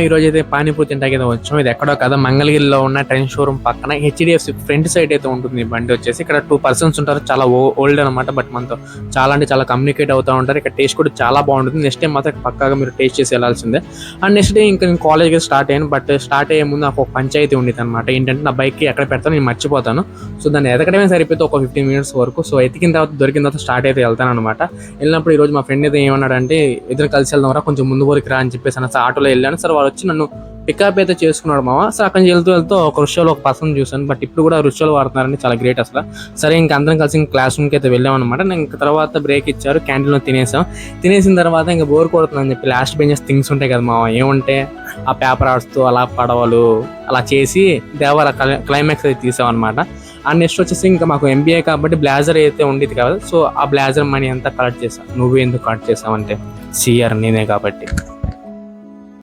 ఈ రోజు అయితే పానీపూరి తింటాకి అయితే వచ్చాం. ఇది ఎక్కడో కదా, మంగళగిరిలో ఉన్న ట్రెండ్ షోరూమ్ పక్కన హెచ్డిఎఫ్సి ఫ్రంట్ సైడ్ అయితే ఉంటుంది. ఈ బండి వచ్చేసి ఇక్కడ 2 పర్సన్స్ ఉంటారు. చాలా ఓల్డ్ అనమాట, బట్ మనతో చాలా అంటే చాలా కమ్యూనికేట్ అవుతూ ఉంటారు. ఇక్కడ టేస్ట్ కూడా చాలా బాగుంటుంది. నెక్స్ట్ టైం మాత్రం పక్కాగా మీరు టేస్ట్ చేసి వెళ్ళాల్సిందే. అండ్ నెక్స్ట్ డే ఇంకా నేను కాలేజ్కి స్టార్ట్ అయ్యాను. బట్ స్టార్ట్ అయ్యే ముందు నాకు ఒక పంచాయతీ ఉండేది అనమాట. ఏంటంటే నా బైక్కి ఎక్కడ పెడతాను నేను మర్చిపోతాను. సో దాన్ని ఎదకడమే సరిపోతే ఒక 15 మినిట్స్ వరకు. సో ఎతికిన తర్వాత దొరికిన తర్వాత స్టార్ట్ అయితే వెళ్తాను అనమాట. వెళ్ళినప్పుడు ఈరోజు మా ఫ్రెండ్ అయితే ఏమన్నాడంటే, ఇద్దరు కలిసి వెళ్దాం రా, కొంచెం ముందు వరకు రా అని చెప్పేసి అన్న ఆటోలో వెళ్ళాను. సార్ వాళ్ళు వచ్చి నన్ను పికప్ అయితే చేసుకున్నాడు మామ. సో అక్కడి నుంచి వెళ్తూ ఒక రుషోలో ఒక పర్సన్ చూసాను. బట్ ఇప్పుడు కూడా రుషోలు వాడుతున్నారండి, చాలా గ్రేట్ అసలు. సరే ఇంకా అందరం కలిసి క్లాస్ రూమ్కి అయితే వెళ్ళాం అనమాట. ఇంకా తర్వాత బ్రేక్ ఇచ్చారు, క్యాంటీన్లో తినేసిన తర్వాత ఇంకా బోర్ కొడుతుందని చెప్పి లాస్ట్ బెంచెస్ థింగ్స్ ఉంటాయి కదా మామ, ఏముంటే ఆ పేపర్ ఆర్ట్స్తో అలా పడవలు అలా చేసి దేవర క్లైమాక్స్ అయితే తీసాం అనమాట. అండ్ నెక్స్ట్ వచ్చేసి ఇంకా మాకు ఎంబీఏ కాబట్టి బ్లేజర్ అయితే ఉండేది కదా. సో ఆ బ్లేజర్ మనీ అంతా కలెక్ట్ చేసాం. నువ్వు ఎందుకు కలెక్ట్ చేసావంటే, సిఆర్ నేనే కాబట్టి.